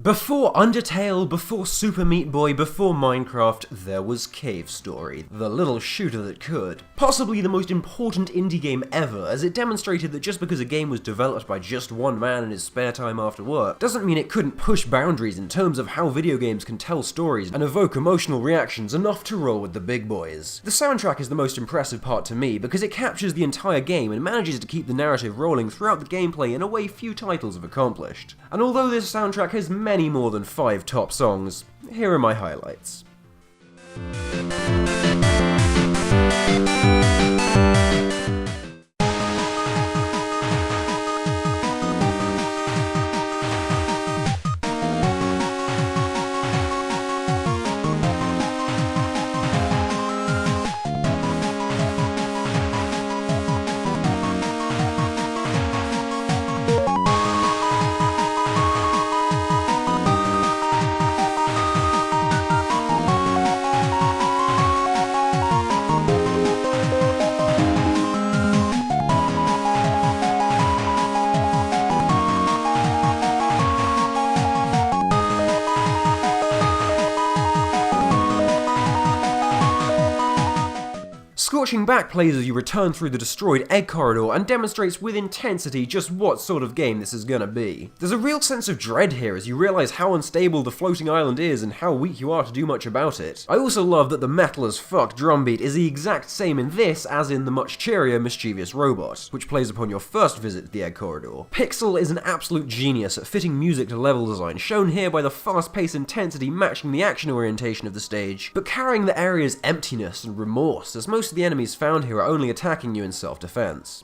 Before Undertale, before Super Meat Boy, before Minecraft, there was Cave Story, the little shooter that could. Possibly the most important indie game ever, as it demonstrated that just because a game was developed by just one man in his spare time after work, doesn't mean it couldn't push boundaries in terms of how video games can tell stories and evoke emotional reactions enough to roll with the big boys. The soundtrack is the most impressive part to me, because it captures the entire game and manages to keep the narrative rolling throughout the gameplay in a way few titles have accomplished. And although this soundtrack has many more than 5 top songs, here are my highlights. Scorching Back plays as you return through the destroyed egg corridor and demonstrates with intensity just what sort of game this is gonna be. There's a real sense of dread here as you realise how unstable the floating island is and how weak you are to do much about it. I also love that the metal as fuck drumbeat is the exact same in this as in the much cheerier Mischievous Robot, which plays upon your first visit to the egg corridor. Pixel is an absolute genius at fitting music to level design, shown here by the fast-paced intensity matching the action orientation of the stage, but carrying the area's emptiness and remorse, as most of the enemies found here are only attacking you in self-defense.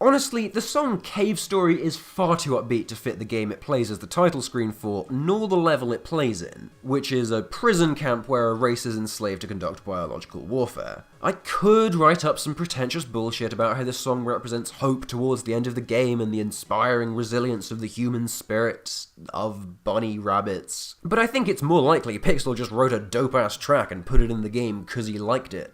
Honestly, the song Cave Story is far too upbeat to fit the game it plays as the title screen for, nor the level it plays in, which is a prison camp where a race is enslaved to conduct biological warfare. I could write up some pretentious bullshit about how this song represents hope towards the end of the game and the inspiring resilience of the human spirit of bunny rabbits, but I think it's more likely Pixel just wrote a dope-ass track and put it in the game cause he liked it.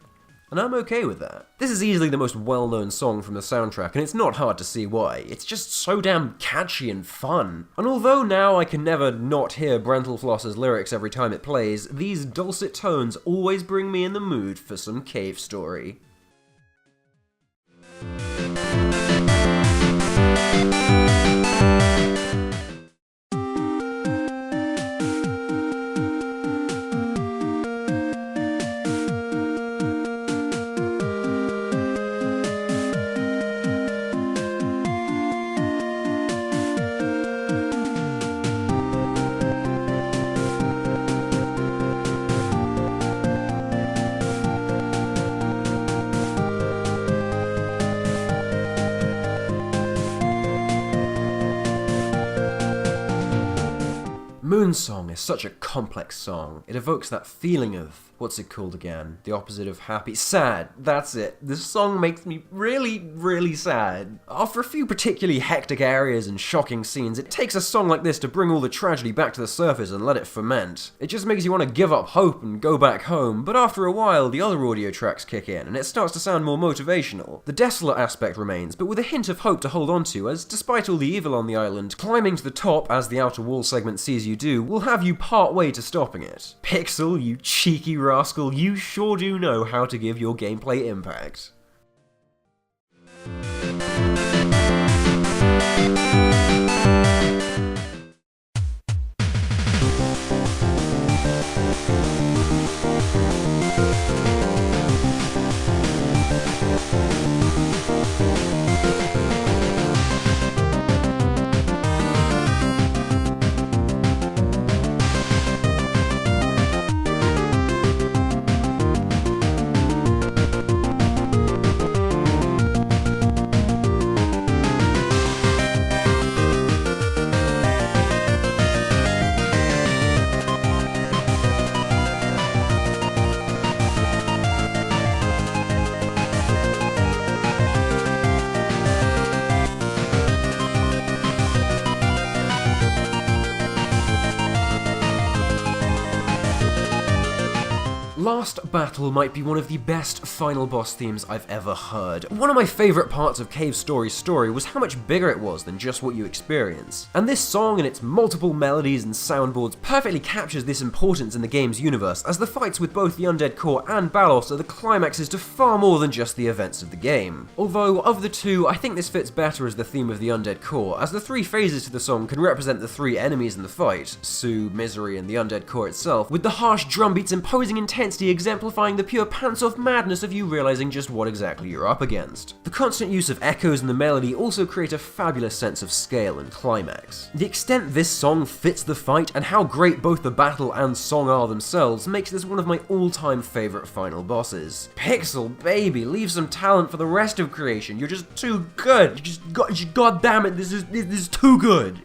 And I'm okay with that. This is easily the most well-known song from the soundtrack, and it's not hard to see why. It's just so damn catchy and fun. And although now I can never not hear Brentalfloss's lyrics every time it plays, these dulcet tones always bring me in the mood for some Cave Story. Moonsong is such a complex song. It evokes that feeling of, what's it called again? The opposite of happy? Sad. That's it. This song makes me really, really sad. After a few particularly hectic areas and shocking scenes, it takes a song like this to bring all the tragedy back to the surface and let it ferment. It just makes you want to give up hope and go back home, but after a while, the other audio tracks kick in, and it starts to sound more motivational. The desolate aspect remains, but with a hint of hope to hold on to, as despite all the evil on the island, climbing to the top, as the outer wall segment sees you do, will have you part way to stopping it. Pixel, you cheeky rascal, you sure do know how to give your gameplay impact. Last Battle might be one of the best final boss themes I've ever heard. One of my favourite parts of Cave Story's story was how much bigger it was than just what you experience. And this song and its multiple melodies and soundboards perfectly captures this importance in the game's universe, as the fights with both the Undead Core and Balos are the climaxes to far more than just the events of the game. Although, of the two, I think this fits better as the theme of the Undead Core, as the three phases to the song can represent the three enemies in the fight, Sue, Misery, and the Undead Core itself, with the harsh drumbeats imposing intensity exemplifying the pure pants-off madness of you realizing just what exactly you're up against. The constant use of echoes in the melody also create a fabulous sense of scale and climax. The extent this song fits the fight and how great both the battle and song are themselves makes this one of my all-time favourite final bosses. Pixel, baby, leave some talent for the rest of creation. You're just too good. God damn it, this is too good.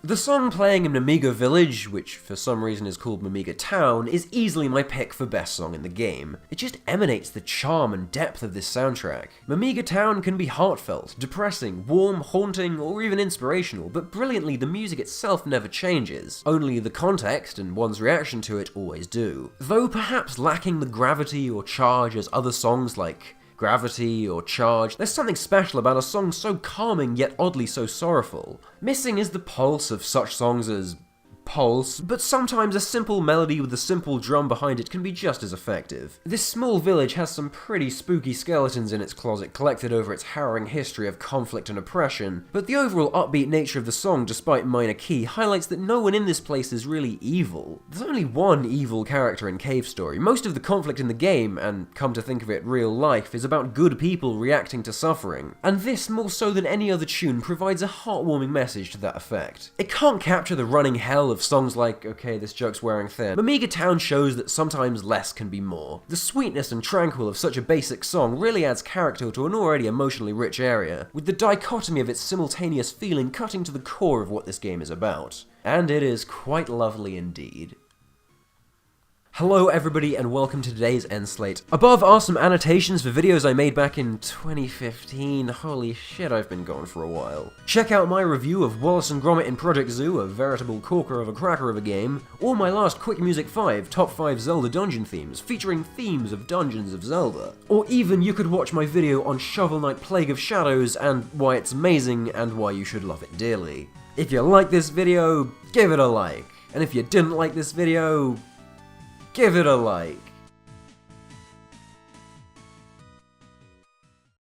The song playing in Mimiga Village, which for some reason is called Mimiga Town, is easily my pick for best song in the game. It just emanates the charm and depth of this soundtrack. Mimiga Town can be heartfelt, depressing, warm, haunting, or even inspirational, but brilliantly the music itself never changes. Only the context and one's reaction to it always do. Though perhaps lacking the gravity or charge as other songs like Gravity or Charge, there's something special about a song so calming yet oddly so sorrowful. Missing is the pulse of such songs as Pulse, but sometimes a simple melody with a simple drum behind it can be just as effective. This small village has some pretty spooky skeletons in its closet collected over its harrowing history of conflict and oppression, but the overall upbeat nature of the song, despite minor key, highlights that no one in this place is really evil. There's only one evil character in Cave Story. Most of the conflict in the game, and come to think of it, real life, is about good people reacting to suffering, and this, more so than any other tune, provides a heartwarming message to that effect. It can't capture the running hell of songs like, okay, this joke's wearing thin. Mimiga Town shows that sometimes less can be more. The sweetness and tranquil of such a basic song really adds character to an already emotionally rich area, with the dichotomy of its simultaneous feeling cutting to the core of what this game is about. And it is quite lovely indeed. Hello everybody and welcome to today's end slate. Above are some annotations for videos I made back in 2015. Holy shit, I've been gone for a while. Check out my review of Wallace and Gromit in Project Zoo, a veritable corker of a cracker of a game, or my last Quick Music 5 Top 5 Zelda Dungeon Themes, featuring themes of Dungeons of Zelda. Or even you could watch my video on Shovel Knight Plague of Shadows and why it's amazing and why you should love it dearly. If you like this video, give it a like. And if you didn't like this video, give it a like.